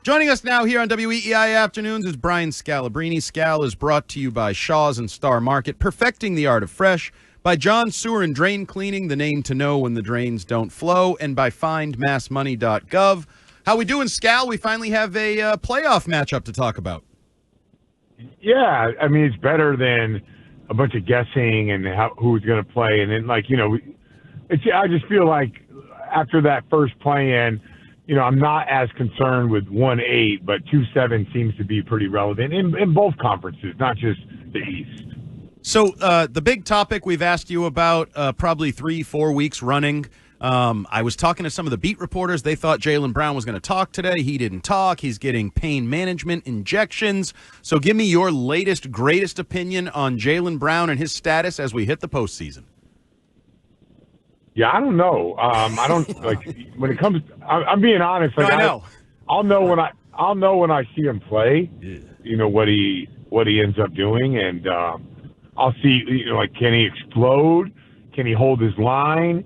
Joining us now here on WEEI Afternoons is Brian Scalabrine. Scal is brought to you by Shaw's and Star Market, perfecting the art of fresh, by John Sewer and Drain Cleaning, the name to know when the drains don't flow, and by findmassmoney.gov. How we doing, Scal? We finally have a playoff matchup to talk about. Yeah, I mean, it's better than a bunch of guessing and who's going to play. And then, I just feel like after that first play-in, I'm not as concerned with 1-8, but 2-7 seems to be pretty relevant in both conferences, not just the East. So the big topic we've asked you about probably 3-4 weeks running. I was talking to some of the beat reporters. They thought Jaylen Brown was going to talk today. He didn't talk. He's getting pain management injections. So give me your latest, greatest opinion on Jaylen Brown and his status as we hit the postseason. Yeah, I don't know. I don't when it comes. I'm being honest. I know. I'll know when I see him play. Yeah. What he ends up doing, and I'll see. Can he explode? Can he hold his line?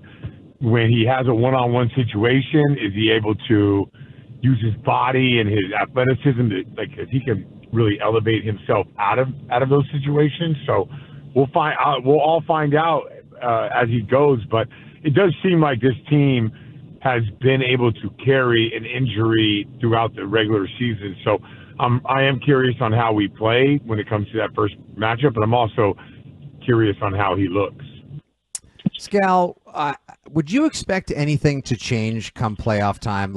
When he has a one-on-one situation, is he able to use his body and his athleticism to, if he can really elevate himself out of those situations? So we'll all find out as he goes. But it does seem like this team has been able to carry an injury throughout the regular season. So I am curious on how we play when it comes to that first matchup, but I'm also curious on how he looks. Scal, would you expect anything to change come playoff time?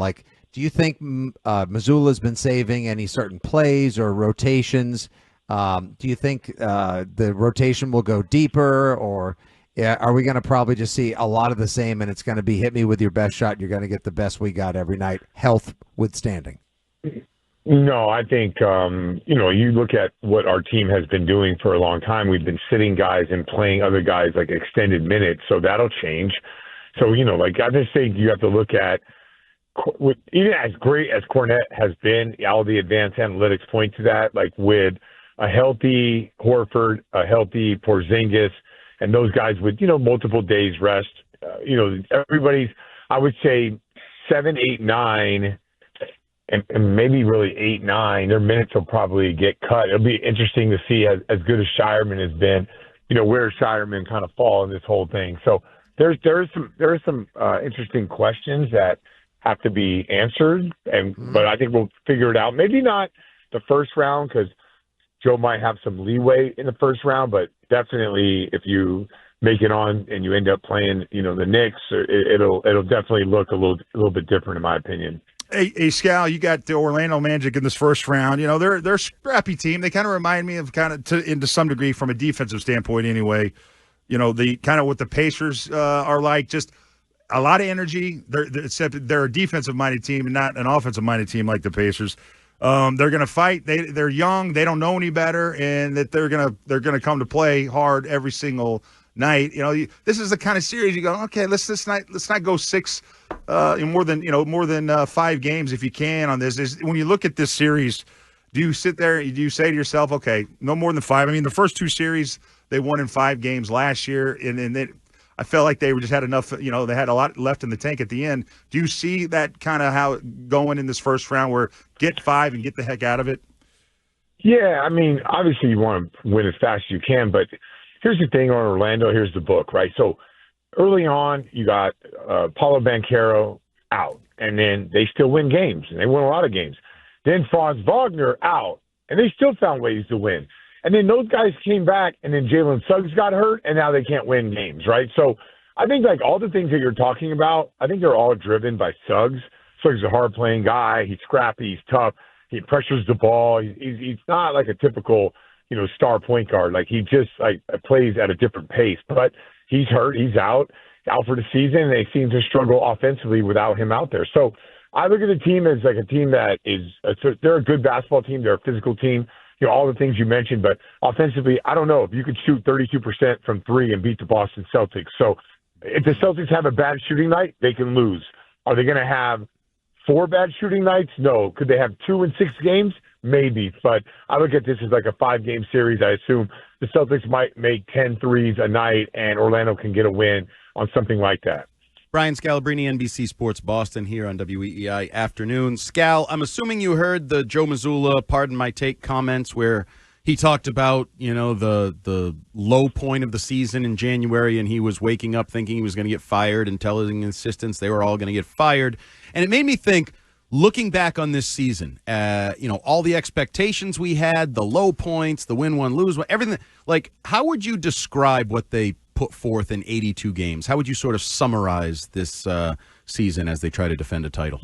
Do you think Missoula's been saving any certain plays or rotations? Do you think the rotation will go deeper, or are we going to probably just see a lot of the same, and it's going to be hit me with your best shot, you're going to get the best we got every night, health withstanding? No, I think, you look at what our team has been doing for a long time. We've been sitting guys and playing other guys extended minutes, so that'll change. So, I just think you have to look at, even as great as Cornette has been, all the advanced analytics point to that, with a healthy Horford, a healthy Porzingis, and those guys with, multiple days rest. Everybody's, I would say, 7, 8, 9, and maybe really 8, 9, their minutes will probably get cut. It'll be interesting to see as good as Shireman has been, where Shireman kind of fall in this whole thing. So there are some interesting questions that have to be answered, but I think we'll figure it out. Maybe not the first round, because Joe might have some leeway in the first round, but definitely if you make it on and you end up playing, the Knicks, it'll definitely look a little bit different in my opinion. Hey, Scal, you got the Orlando Magic in this first round. They're a scrappy team. They kind of remind me of to some degree from a defensive standpoint anyway. The kind of what the Pacers are like, just a lot of energy. Except they're a defensive-minded team and not an offensive-minded team like the Pacers. They're going to fight. They're young. They don't know any better, and that they're gonna come to play hard every single night. This is the kind of series you go, okay, let's not go 6 more than 5 games if you can on this. When you look at this series, do you sit there, do you say to yourself, okay, no more than 5? I mean, the first 2 series they won in 5 games last year, and I felt like they just had enough, they had a lot left in the tank at the end. Do you see that kind of how going in this first round where get 5 and get the heck out of it? Yeah, I mean, obviously you want to win as fast as you can, but here's the thing on Orlando. Here's the book, right? So early on, you got Paulo Banchero out, and then they still win games, and they win a lot of games. Then Franz Wagner out, and they still found ways to win. And then those guys came back, and then Jalen Suggs got hurt, and now they can't win games, right? So I think all the things that you're talking about, I think they're all driven by Suggs. Suggs is a hard-playing guy. He's scrappy. He's tough. He pressures the ball. He's not like a typical star point guard. He just plays at a different pace. But he's hurt. He's out for the season. And they seem to struggle offensively without him out there. So I look at the team as a team that they're a good basketball team. They're a physical team. All the things you mentioned. But offensively, I don't know if you could shoot 32% from 3 and beat the Boston Celtics. So if the Celtics have a bad shooting night, they can lose. Are they going to have 4 bad shooting nights? No. Could they have 2 in 6 games? Maybe. But I look at this as a 5-game series. I assume the Celtics might make 10 threes a night, and Orlando can get a win on something like that. Brian Scalabrine, NBC Sports Boston, here on WEEI Afternoons. Scal, I'm assuming you heard the Joe Mazzulla, pardon my take, comments where he talked about, the low point of the season in January, and he was waking up thinking he was going to get fired and telling his assistants they were all going to get fired. And it made me think, looking back on this season, all the expectations we had, the low points, the win one, lose one, everything. Like, how would you describe what they put forth in 82 games? How would you sort of summarize this season as they try to defend a title?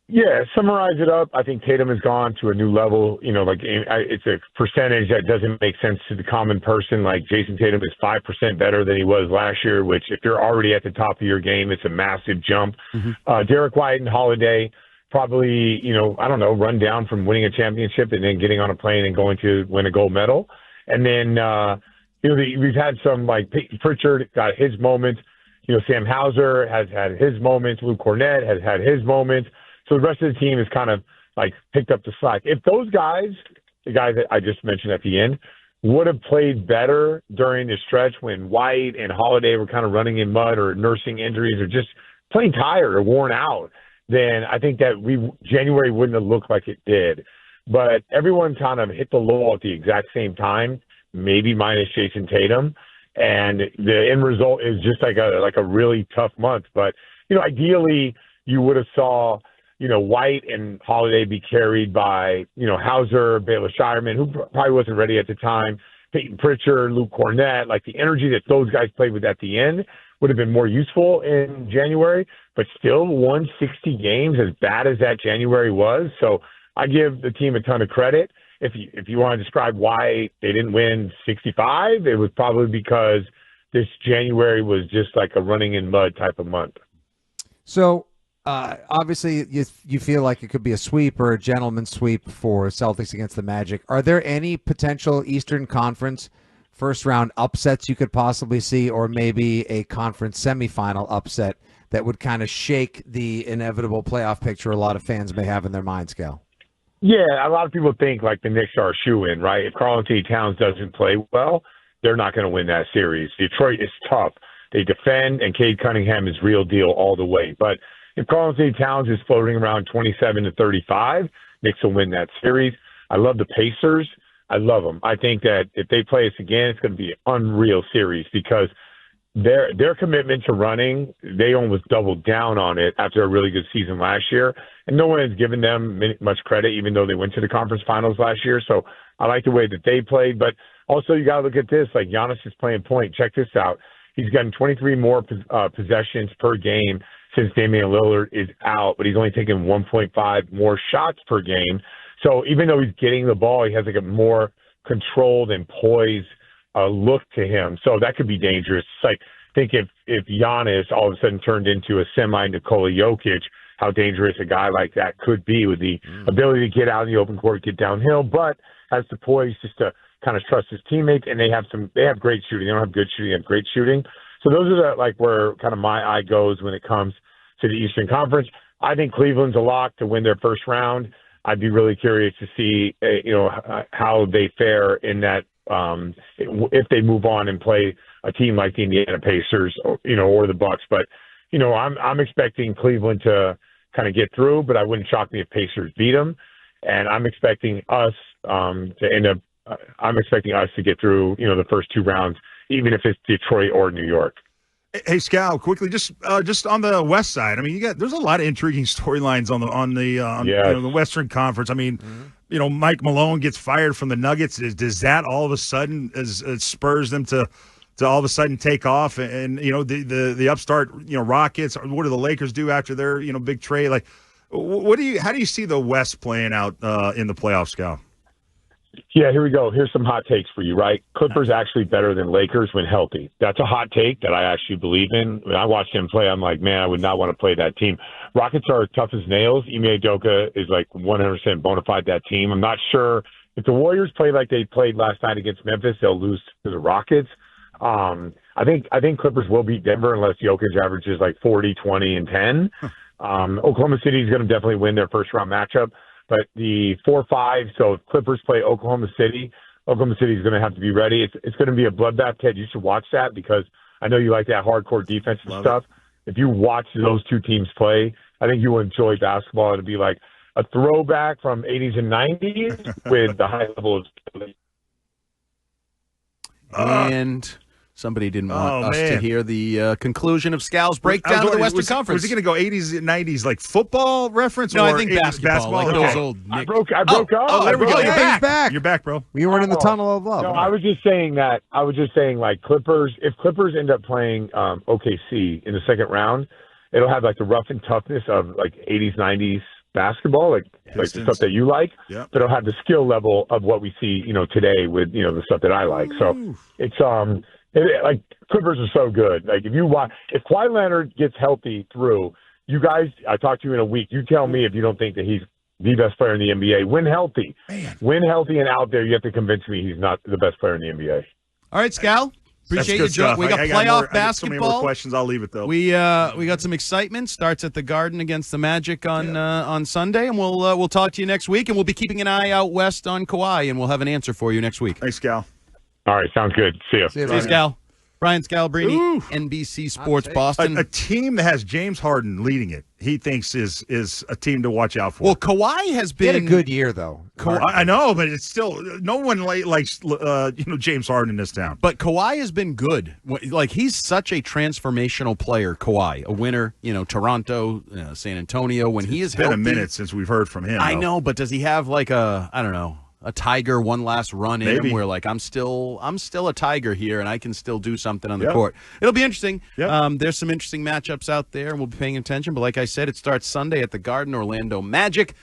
Yeah. Summarize it up. I think Tatum has gone to a new level. It's a percentage that doesn't make sense to the common person. Like, Jason Tatum is 5% better than he was last year, which if you're already at the top of your game, it's a massive jump. Mm-hmm. Derek White and Holiday probably, run down from winning a championship and then getting on a plane and going to win a gold medal. And then, we've had some, like, Peyton Pritchard got his moment. Sam Hauser has had his moments. Luke Cornett has had his moments. So the rest of the team has kind of, like, picked up the slack. If those guys, the guys that I just mentioned at the end, would have played better during the stretch when White and Holiday were kind of running in mud or nursing injuries or just plain tired or worn out, then I think that January wouldn't have looked like it did. But everyone kind of hit the lull at the exact same time, maybe minus Jason Tatum, and the end result is just like a really tough month. But ideally, you would have saw White and Holiday be carried by Hauser, Baylor Shireman, who probably wasn't ready at the time, Peyton Pritchard, Luke Cornett. Like, the energy that those guys played with at the end would have been more useful in January, but still won 60 games, as bad as that January was. So I give the team a ton of credit. If you want to describe why they didn't win 65, it was probably because this January was just like a running in mud type of month. So obviously you feel like it could be a sweep or a gentleman's sweep for Celtics against the Magic. Are there any potential Eastern Conference first-round upsets you could possibly see, or maybe a conference semifinal upset that would kind of shake the inevitable playoff picture a lot of fans may have in their minds, Gal? Yeah, a lot of people think, like, the Knicks are a shoo-in, right? If Karl-Anthony Towns doesn't play well, they're not going to win that series. Detroit is tough. They defend, and Cade Cunningham is real deal all the way. But if Karl-Anthony Towns is floating around 27 to 35, Knicks will win that series. I love the Pacers. I love them. I think that if they play us again, it's going to be an unreal series because their commitment to running, they almost doubled down on it after a really good season last year. And no one has given them much credit, even though they went to the conference finals last year. So I like the way that they played. But also, you got to look at this. Like, Giannis is playing point. Check this out. He's gotten 23 more possessions per game since Damian Lillard is out, but he's only taken 1.5 more shots per game. So even though he's getting the ball, he has like a more controlled and poised look to him. So that could be dangerous. It's like, think if Giannis all of a sudden turned into a semi-Nikola Jokic, how dangerous a guy like that could be with the ability to get out in the open court, get downhill, but has the poise just to kind of trust his teammates. And they have great shooting. They don't have good shooting, they have great shooting. So those are where kind of my eye goes when it comes to the Eastern Conference. I think Cleveland's a lock to win their first round. I'd be really curious to see, how they fare in that, if they move on and play a team like the Indiana Pacers, or the Bucks. But, I'm expecting Cleveland to kind of get through, but I wouldn't shock me if Pacers beat them. And I'm expecting us to get through, the first two rounds, even if it's Detroit or New York. Hey, Scal, quickly, just on the West side. I mean, there's a lot of intriguing storylines on the Western Conference. I mean, Mike Malone gets fired from the Nuggets. Does that all of a sudden it spurs them to all of a sudden take off? And the upstart Rockets. What do the Lakers do after their big trade? Like, how do you see the West playing out in the playoffs, Scal? Yeah, here we go. Here's some hot takes for you, right? Clippers actually better than Lakers when healthy. That's a hot take that I actually believe in. When I watched them play, I'm like, man, I would not want to play that team. Rockets are tough as nails. Ime Udoka is like 100% bona fide that team. I'm not sure if the Warriors play like they played last night against Memphis, they'll lose to the Rockets. I think Clippers will beat Denver unless Jokic averages like 40, 20, and 10. Oklahoma City is going to definitely win their first round matchup. But the 4-5, so if Clippers play Oklahoma City is going to have to be ready. It's going to be a bloodbath, Ted. You should watch that because I know you like that hardcore defensive stuff. if you watch those two teams play, I think you will enjoy basketball. It'll be like a throwback from 80s and 90s with the high level of And somebody didn't want us to hear the conclusion of Scal's breakdown of the Western Conference. Was he going to go 80s and 90s like football reference? No, or I think basketball. Like those old I broke up. Oh, there we go. You're He's back. You're back, bro. We weren't in the tunnel of love. No, I was just saying that. I was just saying, like, Clippers, if Clippers end up playing OKC in the second round, it'll have, like, the rough and toughness of, like, 80s, 90s basketball, like the stuff that you like, but it'll have the skill level of what we see, today with, the stuff that I like. So it's, like, Clippers are so good. Like, if Kawhi Leonard gets healthy through, you guys, I talk to you in a week, you tell me if you don't think that he's the best player in the NBA. When healthy. When healthy and out there, you have to convince me he's not the best player in the NBA. All right, Scal. Appreciate you joining. We got playoff basketball. So many more questions. I'll leave it though. We got some excitement. Starts at the Garden against the Magic on Sunday, and we'll talk to you next week. And we'll be keeping an eye out west on Kawhi, and we'll have an answer for you next week. Thanks, Scal. All right, sounds good. See you. See you, Scal. Brian Scalabrine, NBC Sports Boston. A team that has James Harden leading it, he thinks is a team to watch out for. Well, Kawhi has been a good year though. I know, but it's still no one likes James Harden in this town. But Kawhi has been good. Like, he's such a transformational player. Kawhi, a winner. Toronto, San Antonio. When he is been healthy, a minute since we've heard from him. I know, but does he have like a Tiger one last run in him where, like, I'm still a Tiger here and I can still do something on the court. It'll be interesting. There's some interesting matchups out there and we'll be paying attention. But like I said, it starts Sunday at the Garden, Orlando Magic